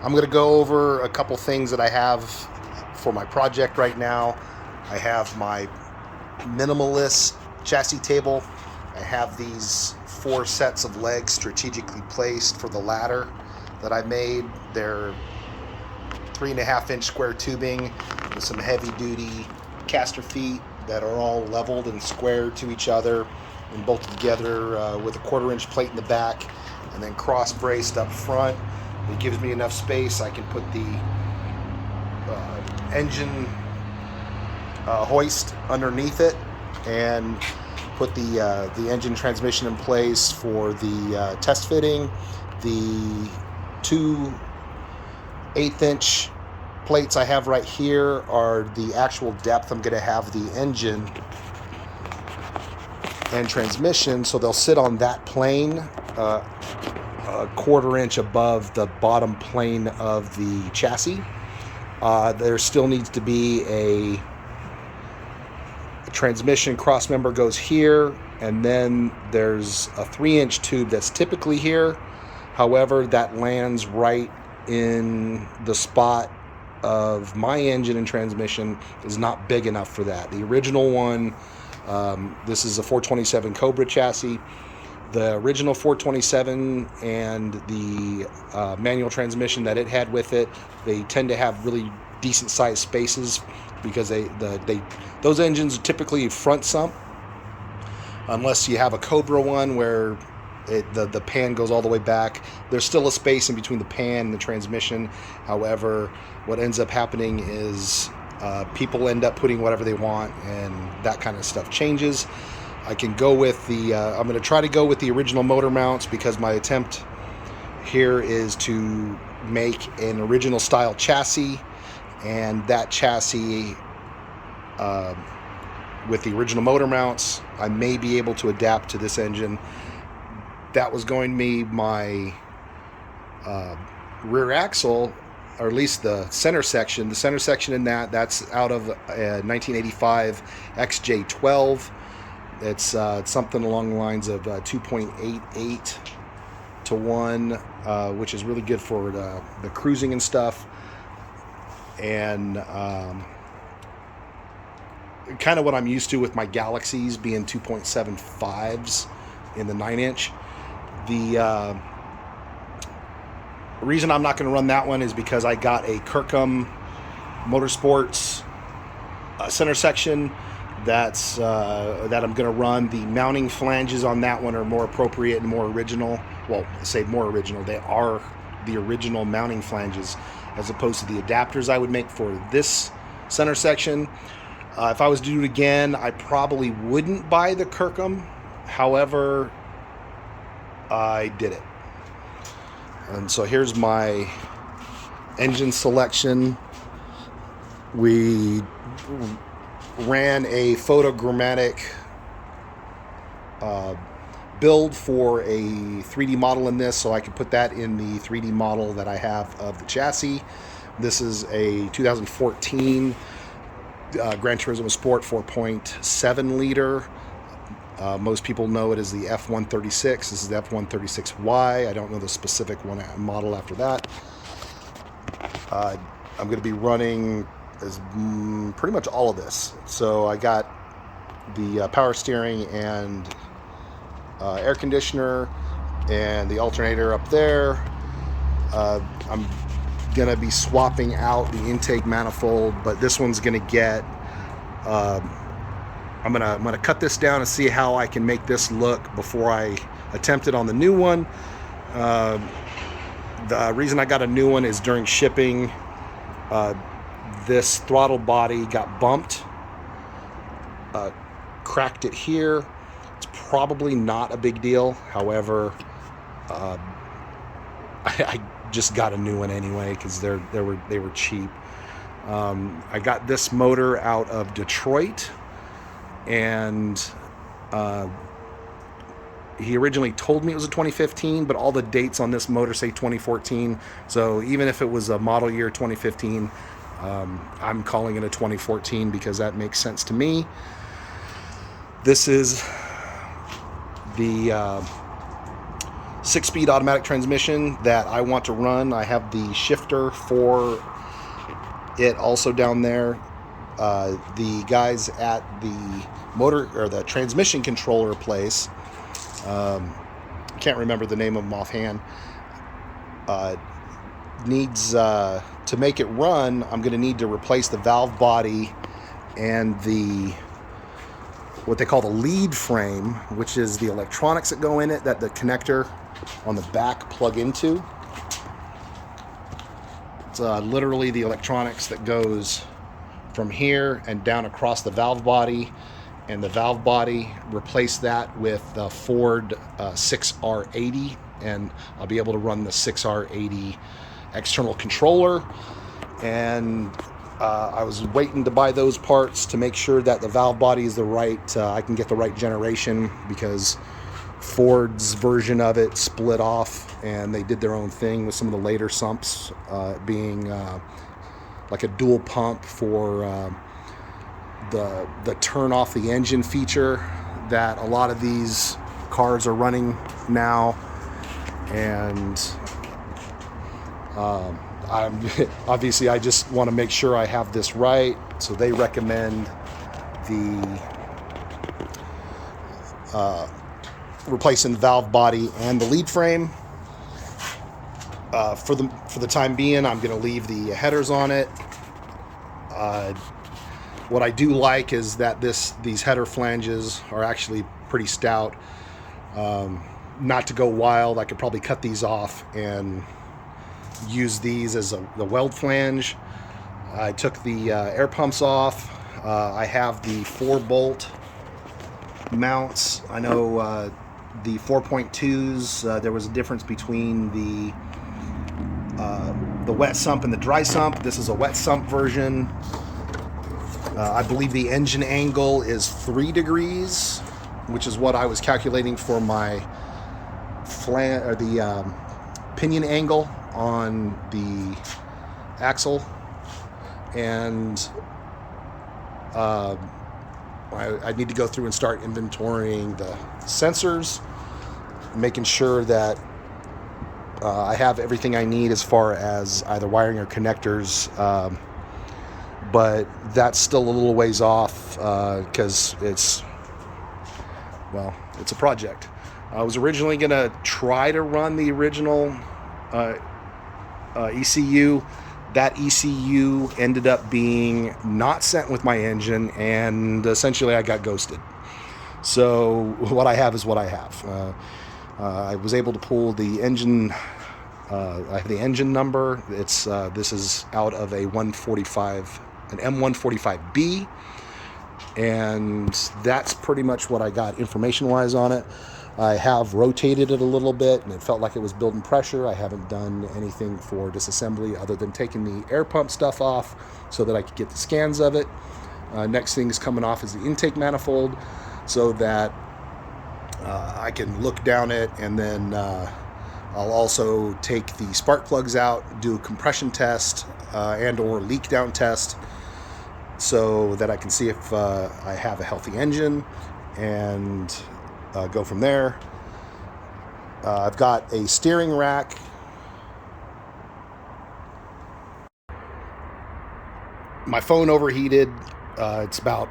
I'm going to go over a couple things that I have for my project right now. I have my minimalist chassis table. I have these 4 sets of legs strategically placed for the ladder that I made. They're 3.5-inch square tubing with some heavy duty caster feet that are all leveled and square to each other and bolted together with a 1/4-inch plate in the back and then cross braced up front. It gives me enough space. I can put the engine hoist underneath it and put the engine transmission in place for the test fitting. The 2 1/8-inch plates I have right here are the actual depth I'm going to have the engine and transmission, so they'll sit on that plane, a 1/4 inch above the bottom plane of the chassis. There still needs to be a transmission cross member goes here, and then there's a 3-inch tube that's typically here. However, that lands right in the spot of my engine and transmission is not big enough for that. The original one, this is a 427 Cobra chassis. The original 427 and the manual transmission that it had with it, they tend to have really decent sized spaces because those engines are typically front sump, unless you have a Cobra one where the pan goes all the way back. There's still a space in between the pan and the transmission. However, what ends up happening is people end up putting whatever they want, and that kind of stuff changes. I can go with the I'm going to try to go with the original motor mounts because my attempt here is to make an original style chassis, and that chassis with the original motor mounts I may be able to adapt to this engine. That was going to be my rear axle, or at least the center section. The center section in that's out of a 1985 XJ12. It's something along the lines of 2.88 to 1, which is really good for the cruising and stuff. And kind of what I'm used to with my Galaxies being 2.75s in the 9-inch. The reason I'm not going to run that one is because I got a Kirkham Motorsports center section that I'm going to run. The mounting flanges on that one are more appropriate and more original. Well, I say more original. They are the original mounting flanges as opposed to the adapters I would make for this center section. If I was to do it again, I probably wouldn't buy the Kirkham. However, I did it. And so here's my engine selection. We ran a photogrammatic build for a 3D model in this, so I could put that in the 3D model that I have of the chassis. This is a 2014 Gran Turismo Sport 4.7 liter. Most people know it as the F136. This is the F136Y. I don't know the specific model after that. I'm going to be running pretty much all of this. So I got the power steering and air conditioner and the alternator up there. I'm going to be swapping out the intake manifold, but this one's going to get... I'm gonna cut this down and see how I can make this look before I attempt it on the new one. The reason I got a new one is during shipping, this throttle body got bumped, cracked it here. It's probably not a big deal. However, I just got a new one anyway because they were cheap. I got this motor out of Detroit. And he originally told me it was a 2015, but all the dates on this motor say 2014. So even if it was a model year 2015, I'm calling it a 2014 because that makes sense to me. This is the 6-speed automatic transmission that I want to run. I have the shifter for it also down there. The guys at the motor or the transmission controller place, can't remember the name of them offhand, needs to make it run. I'm going to need to replace the valve body and what they call the lead frame, which is the electronics that go in it that the connector on the back plug into. It's literally the electronics that goes from here and down across the valve body, and the valve body, replace that with the Ford 6R80, and I'll be able to run the 6R80 external controller. And I was waiting to buy those parts to make sure that the valve body is the right, I can get the right generation, because Ford's version of it split off and they did their own thing with some of the later sumps, being like a dual pump for the turn off the engine feature that a lot of these cars are running now. And obviously I just want to make sure I have this right, so they recommend the replacing the valve body and the lead frame. For the time being, I'm going to leave the headers on it. What I do like is that these header flanges are actually pretty stout. Not to go wild, I could probably cut these off and use these as the weld flange. I took the air pumps off. I have the 4-bolt mounts. I know the 4.2s, there was a difference between the wet sump and the dry sump. This is a wet sump version. I believe the engine angle is 3 degrees, which is what I was calculating for my pinion angle on the axle. And I need to go through and start inventorying the sensors, making sure that I have everything I need as far as either wiring or connectors, but that's still a little ways off because it's a project. I was originally going to try to run the original ECU. That ECU ended up being not sent with my engine, and essentially I got ghosted. So what I have is what I have. I was able to pull the engine. I have the engine number. It's this is out of an M145B, and that's pretty much what I got information-wise on it. I have rotated it a little bit, and it felt like it was building pressure. I haven't done anything for disassembly other than taking the air pump stuff off so that I could get the scans of it. Next thing is coming off is the intake manifold, so that I can look down it, and then I'll also take the spark plugs out, do a compression test and or leak down test, so that I can see if I have a healthy engine, and go from there. I've got a steering rack. My phone overheated. It's about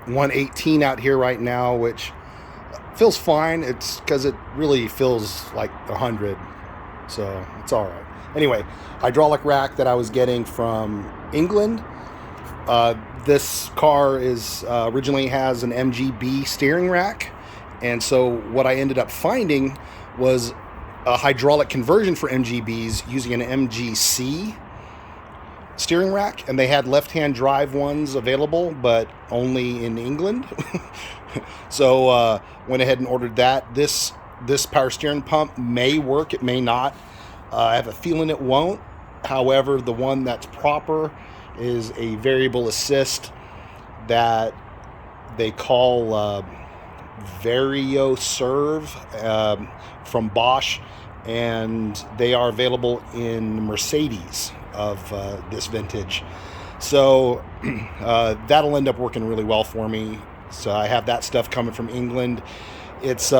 118 out here right now, which feels fine. It's because it really feels like 100, so it's all right. Anyway, hydraulic rack that I was getting from England. This car is originally has an MGB steering rack. And so what I ended up finding was a hydraulic conversion for MGBs using an MGC steering rack. And they had left-hand drive ones available, but only in England. So went ahead and ordered that. This power steering pump may work, it may not. I have a feeling it won't. However, the one that's proper is a variable assist that they call VarioServe from Bosch, and they are available in Mercedes of this vintage. So that'll end up working really well for me. So I have that stuff coming from England. It's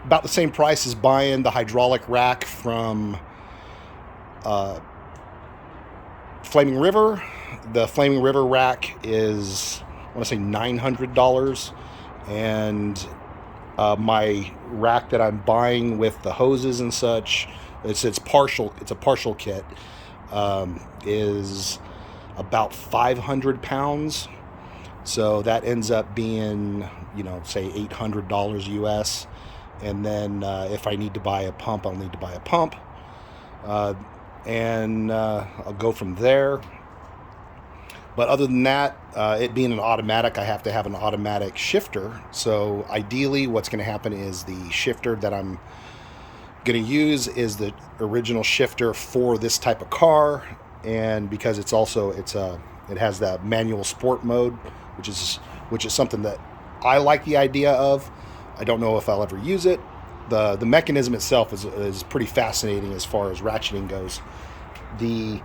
about the same price as buying the hydraulic rack from Flaming River. The Flaming River rack is, I want to say, $900, and my rack that I'm buying with the hoses and such, it's a partial kit, is about 500 pounds. So that ends up being, say $800 US. And then if I need to buy a pump, I'll need to buy a pump. And I'll go from there. But other than that, it being an automatic, I have to have an automatic shifter. So ideally, what's going to happen is the shifter that I'm going to use is the original shifter for this type of car. And because it has that manual sport mode, which is something that I like the idea of. I don't know if I'll ever use it. The mechanism itself is pretty fascinating as far as ratcheting goes. The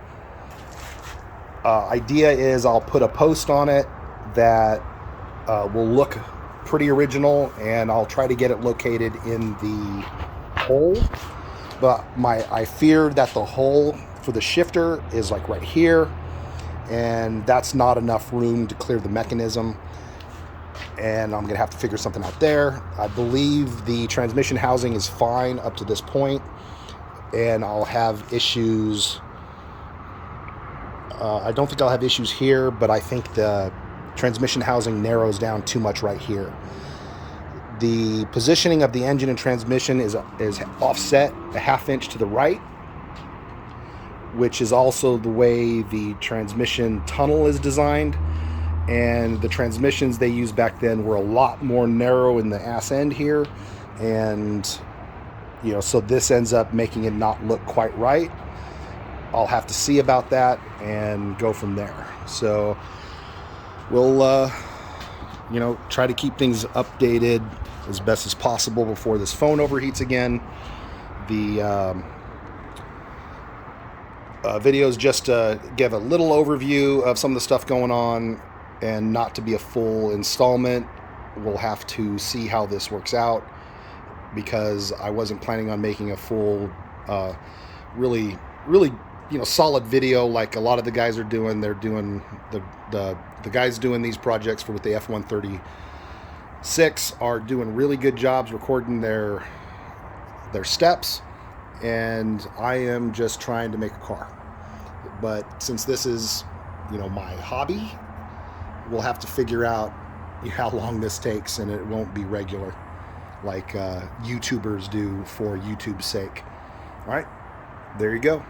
idea is I'll put a post on it that will look pretty original, and I'll try to get it located in the hole. But I fear that the hole for the shifter is like right here, and that's not enough room to clear the mechanism, and I'm gonna have to figure something out there. I believe the transmission housing is fine up to this point, and I'll have issues. I don't think I'll have issues here, but I think the transmission housing narrows down too much right here. The positioning of the engine and transmission is offset a ½ inch to the right, which is also the way the transmission tunnel is designed. And the transmissions they used back then were a lot more narrow in the ass end here. And, so this ends up making it not look quite right. I'll have to see about that and go from there. So we'll, try to keep things updated as best as possible before this phone overheats again. The videos just give a little overview of some of the stuff going on, and not to be a full installment. We'll have to see how this works out, because I wasn't planning on making a full, really solid video like a lot of the guys are doing. They're doing the guys doing these projects with the F136 are doing really good jobs recording their steps, and I am just trying to make a car. But since this is, my hobby, we'll have to figure out how long this takes, and it won't be regular like YouTubers do for YouTube's sake. All right, there you go.